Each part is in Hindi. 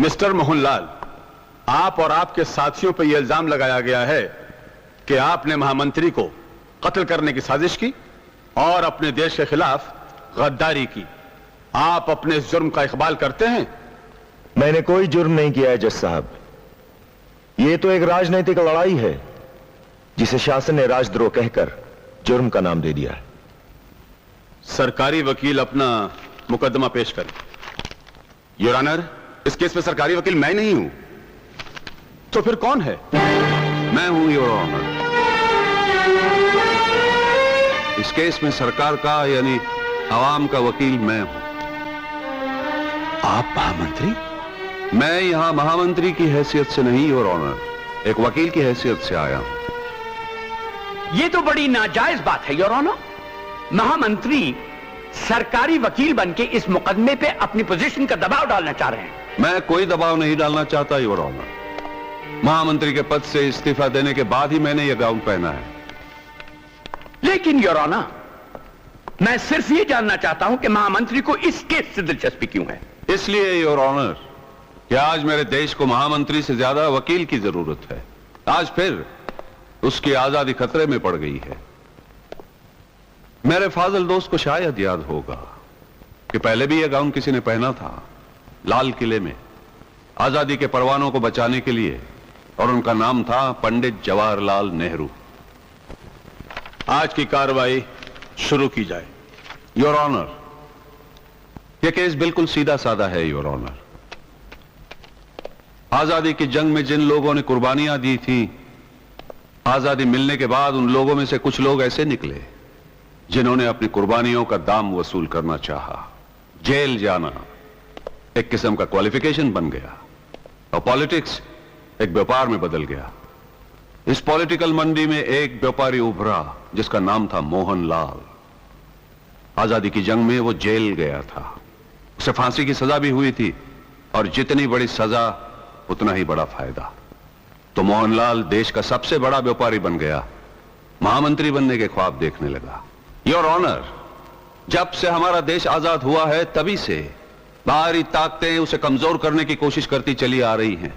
मिस्टर मोहनलाल, आप और आपके साथियों पर यह इल्जाम लगाया गया है कि आपने महामंत्री को कत्ल करने की साजिश की और अपने देश के खिलाफ गद्दारी की। आप अपने इस जुर्म का इकबाल करते हैं? मैंने कोई जुर्म नहीं किया है जज साहब। यह तो एक राजनीतिक लड़ाई है जिसे शासन ने राजद्रोह कहकर जुर्म का नाम दे दिया है। सरकारी वकील अपना मुकदमा पेश करें। योर ऑनर, इस केस में सरकारी वकील मैं नहीं हूं, तो फिर कौन है? मैं हूं योर ऑनर। इस केस में सरकार का यानी आवाम का वकील मैं हूं। आप महामंत्री? मैं यहां महामंत्री की हैसियत से नहीं योर ऑनर, एक वकील की हैसियत से आया हूं। यह तो बड़ी नाजायज बात है योर ऑनर। महामंत्री सरकारी वकील बनके इस मुकदमे पे अपनी पोजीशन का दबाव डालना चाह रहे हैं। मैं कोई दबाव नहीं डालना चाहता योर ऑनर। महामंत्री के पद से इस्तीफा देने के बाद ही मैंने यह गाउन पहना है। लेकिन योर ऑनर, मैं सिर्फ ये जानना चाहता हूं कि महामंत्री को इस केस से दिलचस्पी क्यों है? इसलिए योर ऑनर कि आज मेरे देश को महामंत्री से ज्यादा वकील की जरूरत है। आज फिर उसकी आजादी खतरे में पड़ गई है। मेरे फाजिल दोस्त को शायद याद होगा कि पहले भी यह गाउन किसी ने पहना था, लाल किले में आजादी के परवानों को बचाने के लिए, और उनका नाम था पंडित जवाहरलाल नेहरू। आज की कार्रवाई शुरू की जाए। योर ऑनर, यह केस बिल्कुल सीधा साधा है योर ऑनर। आजादी की जंग में जिन लोगों ने कुर्बानियां दी थी, आजादी मिलने के बाद उन लोगों में से कुछ लोग ऐसे निकले जिन्होंने अपनी कुर्बानियों का दाम वसूल करना चाहा। जेल जाना एक किस्म का क्वालिफिकेशन बन गया और पॉलिटिक्स एक व्यापार में बदल गया। इस पॉलिटिकल मंडी में एक व्यापारी उभरा जिसका नाम था मोहनलाल। आजादी की जंग में वो जेल गया था, उसे फांसी की सजा भी हुई थी, और जितनी बड़ी सजा उतना ही बड़ा फायदा। तो मोहनलाल देश का सबसे बड़ा व्यापारी बन गया, महामंत्री बनने के ख्वाब देखने लगा। योर ऑनर, जब से हमारा देश आजाद हुआ है तभी से बाहरी ताकतें उसे कमजोर करने की कोशिश करती चली आ रही हैं।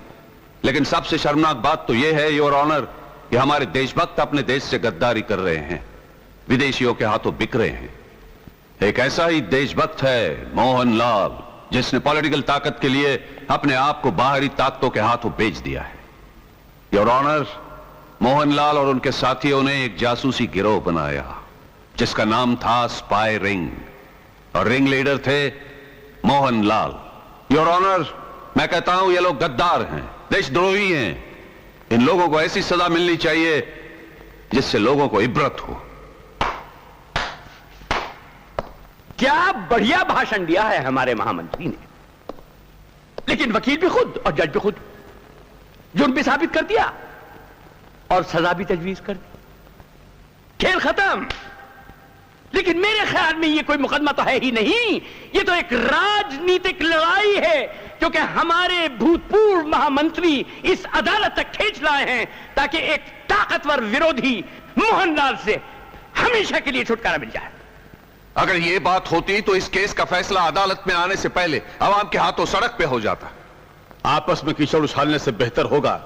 लेकिन सबसे शर्मनाक बात तो यह है योर ऑनर कि हमारे देशभक्त अपने देश से गद्दारी कर रहे हैं, विदेशियों के हाथों बिक रहे हैं। एक ऐसा ही देशभक्त है मोहनलाल, जिसने पॉलिटिकल ताकत के लिए अपने आप को बाहरी ताकतों के हाथों बेच दिया है। योर ऑनर, मोहनलाल और उनके साथियों ने एक जासूसी गिरोह बनाया जिसका नाम था स्पाई रिंग, और रिंग लीडर थे मोहनलाल। योर ऑनर, मैं कहता हूं ये लोग गद्दार हैं, देशद्रोही हैं। इन लोगों को ऐसी सजा मिलनी चाहिए जिससे लोगों को इबरत हो। क्या बढ़िया भाषण दिया है हमारे महामंत्री ने, लेकिन वकील भी खुद और जज भी खुद, जुर्म भी साबित कर दिया और सजा भी तजवीज कर दी। खेल खत्म। लेकिन मेरे ख्याल में यह कोई मुकदमा तो है ही नहीं, यह तो एक राजनीतिक लड़ाई है क्योंकि हमारे भूतपूर्व महामंत्री इस अदालत तक खींच लाए हैं ताकि एक ताकतवर विरोधी मोहनलाल से हमेशा के लिए छुटकारा मिल जाए। अगर यह बात होती तो इस केस का फैसला अदालत में आने से पहले आवाम के हाथों सड़क पे हो जाता। आपस में कीचड़ उछालने से बेहतर होगा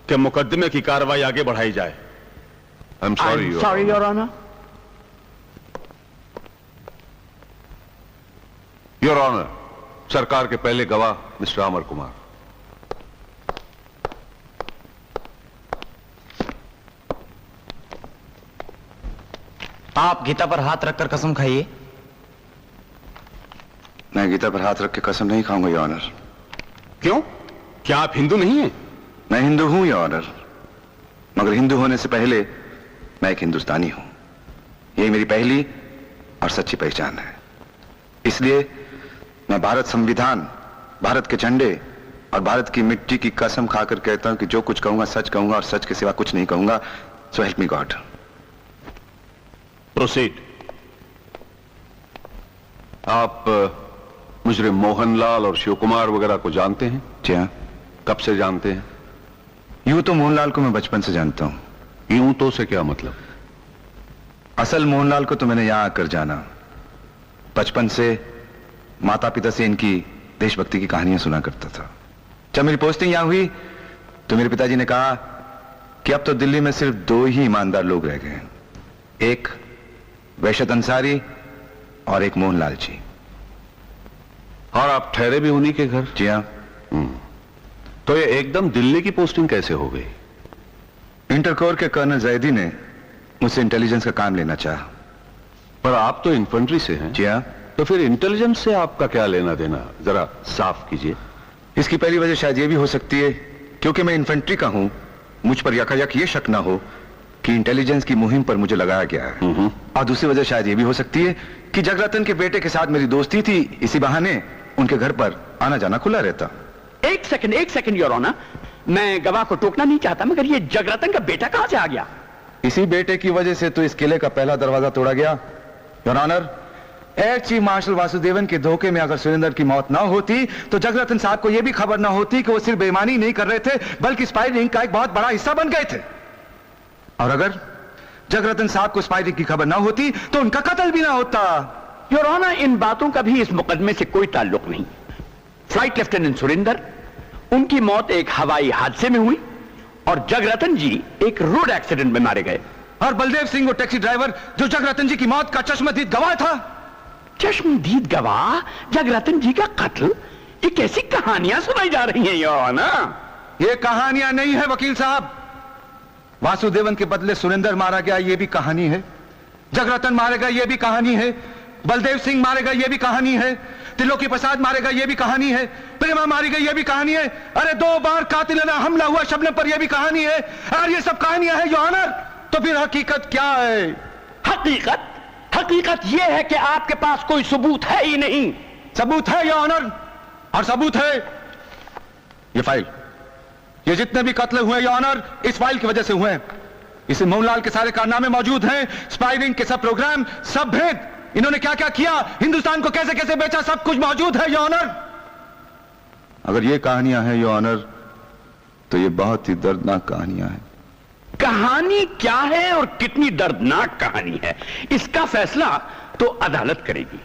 कि मुकदमे की कार्रवाई आगे बढ़ाई जाए। I am sorry your honour. Your honour, सरकार के पहले गवाह मिस्टर अमर कुमार। आप गीता पर हाथ रखकर कसम खाइए। मैं गीता पर हाथ रख के कसम नहीं खाऊंगा योर ऑनर। क्यों? क्या आप हिंदू नहीं हैं? मैं हिंदू हूं योर ऑनर, मगर हिंदू होने से पहले मैं एक हिंदुस्तानी हूं। यही मेरी पहली और सच्ची पहचान है। इसलिए मैं भारत संविधान, भारत के झंडे और भारत की मिट्टी की कसम खाकर कहता हूं कि जो कुछ कहूंगा सच कहूंगा और सच के सिवा कुछ नहीं कहूंगा। So help me God. Proceed. आप मुजरिम मोहनलाल और शिव कुमार वगैरह को जानते हैं? जी हाँ। कब से जानते हैं? यूं तो मोहनलाल को मैं बचपन से जानता हूं। यूं तो से क्या मतलब? असल मोहनलाल को तो मैंने यहां आकर जाना। बचपन से माता पिता से इनकी देशभक्ति की कहानियां सुना करता था। जब मेरी पोस्टिंग यहां हुई तो मेरे पिताजी ने कहा कि अब तो दिल्ली में सिर्फ 2 ही ईमानदार लोग रह गए हैं, एक वैशत अंसारी और एक मोहनलाल जी। और आप ठहरे भी उन्हीं के घर? जी हाँ। तो ये एकदम दिल्ली की पोस्टिंग कैसे हो गई? इंटरकोर के कर्नल जैदी ने मुझसे इंटेलिजेंस का काम लेना चाहा। पर आप तो इन्फेंट्री से हैं। जी हाँ। तो फिर इंटेलिजेंस से आपका क्या लेना देना, जरा साफ कीजिए। इसकी पहली वजह शायद यह भी हो सकती है क्योंकि मैं इन्फेंट्री का हूं, मुझ पर यकायक ये शक ना हो कि इंटेलिजेंस की मुहिम पर मुझे लगाया गया है। और दूसरी वजह शायद यह भी हो सकती है कि जगरतन के बेटे के साथ मेरी दोस्ती थी, इसी बहाने उनके घर पर आना जाना खुला रहता। एक सेकंड योर ऑनर, मैं गवाह को टोकना नहीं चाहता, मगर ये जगरतन का बेटा कहां से आ गया? इसी बेटे की वजह से तो इस किले का पहला दरवाजा तोड़ा गया। Your honour, air chief marshal Vasudevan के धोखे में अगर सुरेंद्र की मौत ना होती तो जगरतन साहब को यह भी खबर ना होती कि वो सिर्फ बेईमानी नहीं कर रहे थे बल्कि स्पाई रिंग का एक बहुत बड़ा हिस्सा बन गए थे। और अगर जगरतन साहब को स्पाई रिंग की खबर ना होती तो उनका कत्ल भी ना होता। योर ऑनर, इन बातों का भी इस मुकदमे से कोई ताल्लुक नहीं। फ्लाइट लेफ्टिनेंट सुरेंद्र, उनकी मौत एक हवाई हादसे में हुई और जगरतन जी एक रोड एक्सीडेंट में मारे गए। और बलदेव सिंह वो टैक्सी ड्राइवर जो जगरतन जी की मौत का चश्मदीद गवाह था। चश्मदीद गवाह, जगरतन जी का कत्ल, ये कैसी कहानियां सुनाई जा रही हैं योर ऑनर? ये कहानियां नहीं है वकील साहब। वासुदेवन के बदले सुरेंद्र मारा गया, ये भी कहानी है। जगरतन मारेगा, ये भी कहानी है। बलदेव सिंह मारेगा, ये भी कहानी है। त्रिलोकी प्रसाद मारेगा, ये भी कहानी है। प्रेमा मारी गई, ये भी कहानी है। अरे 2 बार कातिलाना हमला हुआ शबनम पर, यह भी कहानी है। अरे ये सब कहानियां हैं योर ऑनर, तो फिर हकीकत क्या है? हकीकत यह है कि आपके पास कोई सबूत है ही नहीं। सबूत है योर ऑनर, और सबूत है ये फाइल। ये जितने भी कत्ल हुए योर ऑनर, इस फाइल की वजह से हुए हैं। इसे मोहनलाल के सारे कारनामे मौजूद हैं, स्पाइरिंग के सब प्रोग्राम, सब भेद, इन्होंने क्या क्या किया, हिंदुस्तान को कैसे कैसे बेचा, सब कुछ मौजूद है योर ऑनर। अगर ये कहानियां हैं योर ऑनर, तो ये बहुत ही दर्दनाक कहानियां हैं। कहानी क्या है और कितनी दर्दनाक कहानी है, इसका फैसला तो अदालत करेगी।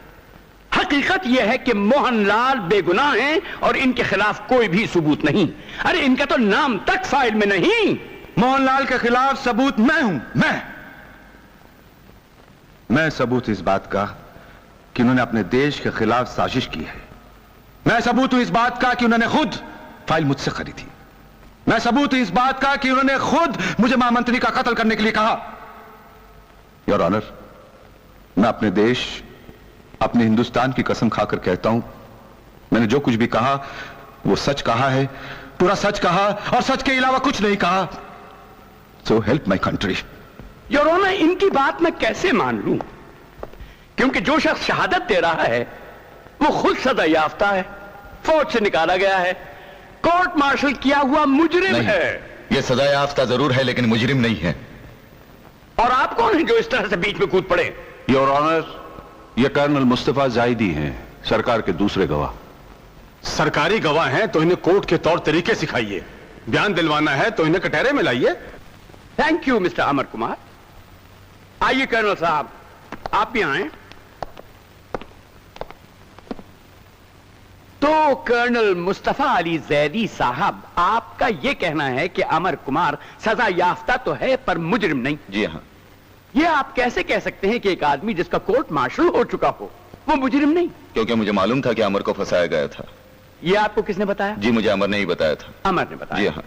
हकीकत यह है कि मोहनलाल बेगुनाह हैं और इनके खिलाफ कोई भी सबूत नहीं। अरे इनका तो नाम तक फाइल में नहीं। मोहनलाल के खिलाफ सबूत मैं हूं। मैं सबूत इस बात का कि उन्होंने अपने देश के खिलाफ साजिश की है। मैं सबूत हूं इस बात का कि उन्होंने खुद फाइल मुझसे खरीदी। मैं सबूत हूं इस बात का कि उन्होंने खुद मुझे महामंत्री का कत्ल करने के लिए कहा। योर ऑनर, मैं अपने देश, अपने हिंदुस्तान की कसम खाकर कहता हूं, मैंने जो कुछ भी कहा वो सच कहा है, पूरा सच कहा और सच के अलावा कुछ नहीं कहा। So help my country. Your honour, इनकी बात मैं कैसे मान लूं, क्योंकि जो शख्स शहादत दे रहा है वो खुद सजा याफ्ता है, फौज से निकाला गया है, कोर्ट मार्शल किया हुआ मुजरिम है। यह सजा याफ्ता जरूर है लेकिन मुजरिम नहीं है। और आप कौन हैं जो इस तरह से बीच में कूद पड़े? योर ऑनर, ये कर्नल मुस्तफा जायदी हैं, सरकार के दूसरे गवाह। सरकारी गवाह हैं तो इन्हें कोर्ट के तौर तरीके सिखाइए, बयान दिलवाना है तो इन्हें कटहरे में लाइए। Thank you mister Amar Kumar. आइए कर्नल साहब, आप भी आए। तो कर्नल मुस्तफा अली जैदी साहब, आपका यह कहना है कि अमर कुमार सजा याफ्ता तो है पर मुजरिम नहीं? जी हाँ। यह आप कैसे कह सकते हैं कि एक आदमी जिसका कोर्ट मार्शल हो चुका हो वो मुजरिम नहीं? क्योंकि मुझे मालूम था कि अमर को फंसाया गया था। यह आपको किसने बताया? जी मुझे अमर ने ही बताया था। अमर ने बताया? जी हाँ।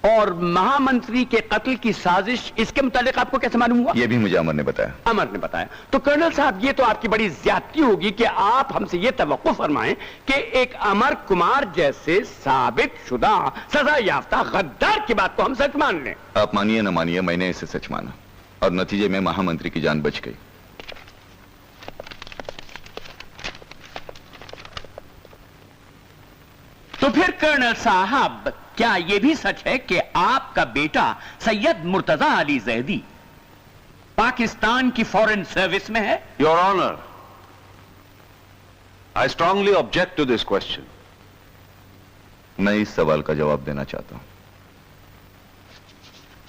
और महामंत्री के कत्ल की साजिश, इसके मुतालिक आपको कैसे मालूम हुआ? यह भी मुझे अमर ने बताया। अमर ने बताया। तो कर्नल साहब, ये तो आपकी बड़ी ज्यादती होगी कि आप हमसे ये तवक्कुफ फरमाएं कि एक अमर कुमार जैसे साबित शुदा सजा याफ्ता गद्दार की बात को हम सच मान लें। आप मानिए न मानिए, मैंने इसे सच माना और नतीजे में महामंत्री की जान बच गई। तो फिर कर्नल साहब, क्या यह भी सच है कि आपका बेटा सैयद मुर्तजा अली जैदी पाकिस्तान की फॉरेन सर्विस में है? Your honour, I strongly object to this question. मैं इस सवाल का जवाब देना चाहता हूं।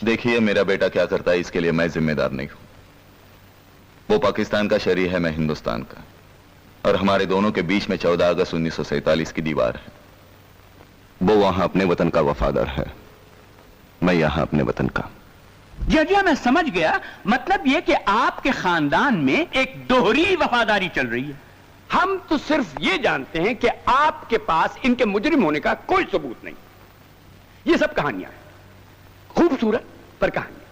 देखिए, मेरा बेटा क्या करता है इसके लिए मैं जिम्मेदार नहीं हूं। वो पाकिस्तान का शहरी है, मैं हिंदुस्तान का, और हमारे दोनों के बीच में 14 अगस्त 1947 की दीवार है। वो वहां अपने वतन का वफादार है, मैं यहां अपने वतन का। जी मैं समझ गया। मतलब यह कि आपके खानदान में एक दोहरी वफादारी चल रही है। हम तो सिर्फ ये जानते हैं कि आपके पास इनके मुजरिम होने का कोई सबूत नहीं। ये सब कहानियां हैं, खूबसूरत पर कहानियां।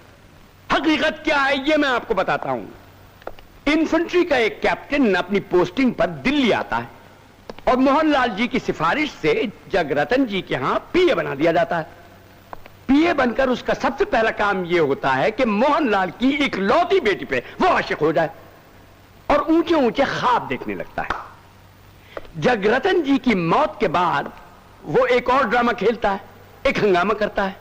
हकीकत क्या है ये मैं आपको बताता हूं। इन्फेंट्री का एक कैप्टन अपनी पोस्टिंग पर दिल्ली आता है और मोहनलाल जी की सिफारिश से जगरतन जी के यहां पीए बना दिया जाता है। पीए बनकर उसका सबसे पहला काम यह होता है कि मोहनलाल की इकलौती बेटी पे वो आशिक हो जाए और ऊंचे ऊंचे ख्वाब देखने लगता है। जगरतन जी की मौत के बाद वो एक और ड्रामा खेलता है, एक हंगामा करता है।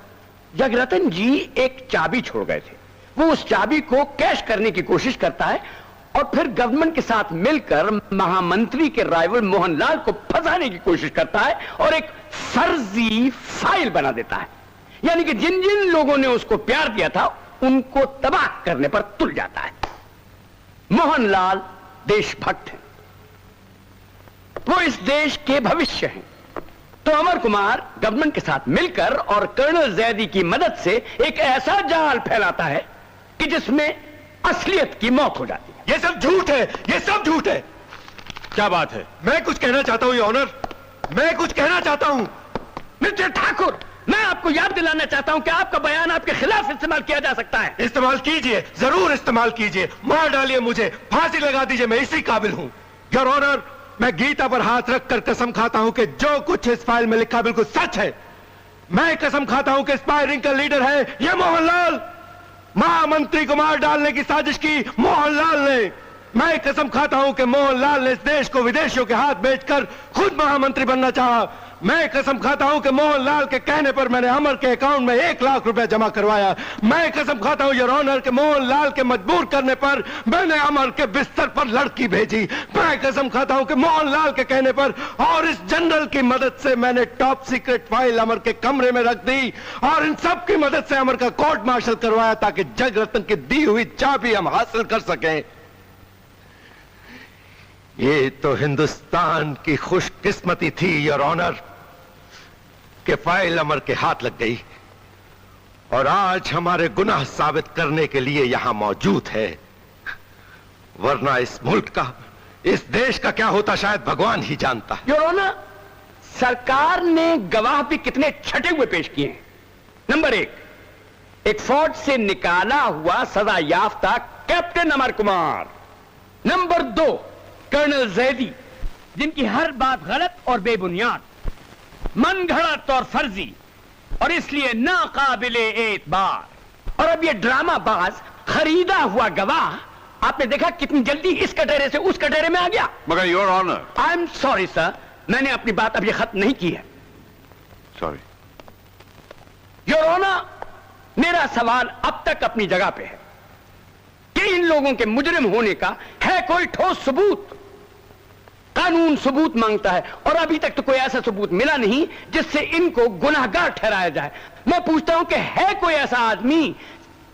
जगरतन जी एक चाबी छोड़ गए थे, वो उस चाबी को कैश करने की कोशिश करता है और फिर गवर्नमेंट के साथ मिलकर महामंत्री के राइवल मोहनलाल को फंसाने की कोशिश करता है और एक फर्जी फाइल बना देता है। यानी कि जिन जिन लोगों ने उसको प्यार दिया था उनको तबाह करने पर तुल जाता है। मोहनलाल देशभक्त हैं, वो इस देश के भविष्य हैं। तो अमर कुमार गवर्नमेंट के साथ मिलकर और कर्नल जैदी की मदद से एक ऐसा जाल फैलाता है कि जिसमें असलियत की मौत हो जाती है। ये सब झूठ है, ये सब झूठ है। क्या बात है? मैं कुछ कहना चाहता हूं, योर ऑनर, मैं कुछ कहना चाहता हूं। मिस्टर ठाकुर, मैं आपको याद दिलाना चाहता हूं कि आपका बयान आपके खिलाफ इस्तेमाल किया जा सकता है। इस्तेमाल कीजिए, जरूर इस्तेमाल कीजिए, मार डालिए मुझे, फांसी लगा दीजिए, मैं इसी काबिल हूं। योर ऑनर, मैं गीता पर हाथ रखकर कसम खाता हूं कि जो कुछ इस फाइल में लिखा बिल्कुल सच है। मैं कसम खाता हूं कि स्पाई रिंग का लीडर है ये मोहनलाल। महामंत्री को मार डालने की साजिश की मोहनलाल ने। मैं कसम खाता हूं कि मोहनलाल ने इस देश को विदेशियों के हाथ बेचकर खुद महामंत्री बनना चाहा। मैं कसम खाता हूं कि मोहनलाल के कहने पर मैंने अमर के अकाउंट में 1 लाख रुपए जमा करवाया। मैं कसम खाता हूं योर ऑनर कि मोहनलाल के मजबूर करने पर मैंने अमर के बिस्तर पर लड़की भेजी। मैं कसम खाता हूं कि मोहनलाल के कहने पर और इस जनरल की मदद से मैंने टॉप सीक्रेट फाइल अमर के कमरे में रख दी और इन सब की मदद से अमर का कोर्ट मार्शल करवाया ताकि जगरतन की दी हुई चाबी हम हासिल कर सकें। ये तो हिंदुस्तान की खुशकिस्मती थी योर ऑनर कि फाइल अमर के हाथ लग गई और आज हमारे गुनाह साबित करने के लिए यहां मौजूद है। वरना इस मुल्क का, इस देश का क्या होता शायद भगवान ही जानता है। योर ऑनर, सरकार ने गवाह भी कितने छटे हुए पेश किए हैं। नंबर 1, एक फौज से निकाला हुआ सजा याफ्ता captain Amar Kumar. Number 2, colonel Zaidi, जिनकी हर बात गलत और बेबुनियाद, मन घड़त और फर्जी और इसलिए नाकाबिले एतबार। और अब ये ड्रामाबाज खरीदा हुआ गवाह, आपने देखा कितनी जल्दी इस कटोरे से उस कटोरे में आ गया। मगर your honour, I am sorry sir, मैंने अपनी बात अभी खत्म नहीं की है। सॉरी योर ऑनर, मेरा सवाल अब तक अपनी जगह पे है कि इन लोगों के मुजरिम होने का है कोई ठोस सबूत। कानून सबूत मांगता है और अभी तक तो कोई ऐसा सबूत मिला नहीं जिससे इनको गुनाहगार ठहराया जाए। मैं पूछता हूं कि है कोई ऐसा आदमी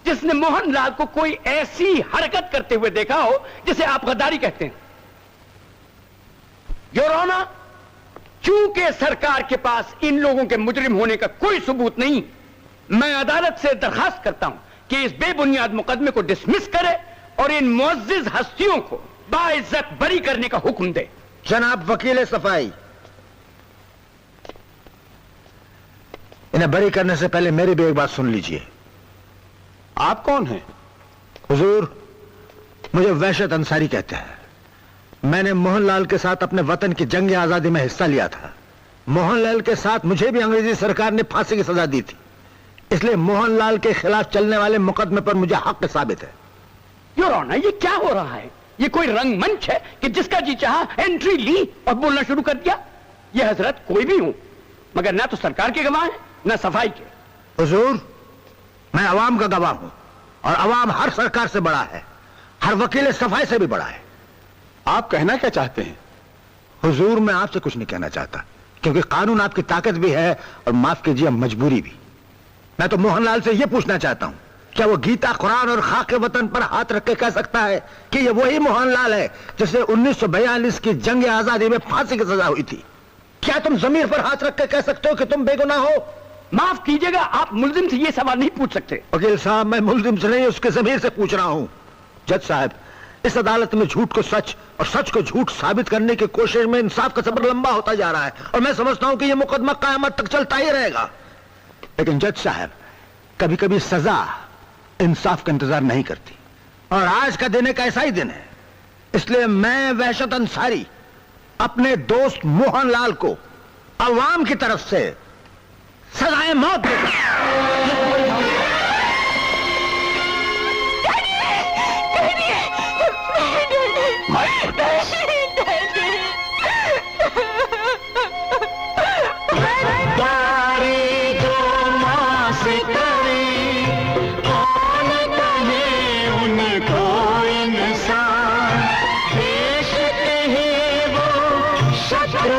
जिसने मोहनलाल को कोई ऐसी हरकत करते हुए देखा हो जिसे आप गद्दारी कहते हैं। योर ऑनर, चूंकि सरकार के पास इन लोगों के मुजरिम होने का कोई सबूत नहीं, मैं अदालत से दरखास्त करता हूं कि इस बेबुनियाद मुकदमे को डिसमिस करे और इन मुअज्जिज हस्तियों को बाइज्जत बरी करने का हुक्म दे। जनाब वकील सफाई, इन्हें बरी करने से पहले मेरी भी एक बात सुन लीजिए। आप कौन हैं? हुजूर, मुझे वहशत अंसारी कहते हैं। मैंने मोहनलाल के साथ अपने वतन की जंग आजादी में हिस्सा लिया था। मोहनलाल के साथ मुझे भी अंग्रेजी सरकार ने फांसी की सजा दी थी, इसलिए मोहनलाल के खिलाफ चलने वाले मुकदमे पर मुझे हक साबित है। योर ऑनर, ये क्या हो रहा है? ये कोई रंगमंच है कि जिसका जी चाहा एंट्री ली और बोलना शुरू कर दिया? ये हजरत कोई भी हूं, मगर ना तो सरकार के गवाह हैं ना सफाई के। हुजूर, मैं अवाम का गवाह हूं और अवाम हर सरकार से बड़ा है, हर वकील सफाई से भी बड़ा है। आप कहना क्या चाहते हैं? हुजूर, मैं आपसे कुछ नहीं कहना चाहता क्योंकि कानून आपकी ताकत भी है और माफ कीजिए मजबूरी भी। मैं तो मोहनलाल से यह पूछना चाहता हूं, क्या वो गीता, कुरान और खाके वतन पर हाथ रख के कह सकता है कि ये वही मोहनलाल है जिसे 1942 की जंग आजादी में फांसी की सजा हुई थी? क्या तुम जमीर पर हाथ रख के कह सकते हो कि तुम बेगुनाह हो? माफ कीजिएगा, आप मुल्जिम से ये सवाल नहीं पूछ सकते। वकील साहब, मैं मुल्जिम से नहीं, उसके जमीर से पूछ रहा हूं। जज साहब, इस अदालत में झूठ को सच और सच को झूठ साबित करने की कोशिश में इंसाफ का सफर लंबा होता जा रहा है और मैं समझता हूं कि यह मुकदमा कयामत तक चलता ही रहेगा। लेकिन जज साहब, कभी कभी सजा इंसाफ का इंतजार नहीं करती और आज का दिन एक ऐसा ही दिन है। इसलिए मैं वहशत अंसारी अपने दोस्त मोहनलाल को अवाम की तरफ से सजाए मौत देता हूं।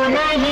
नहीं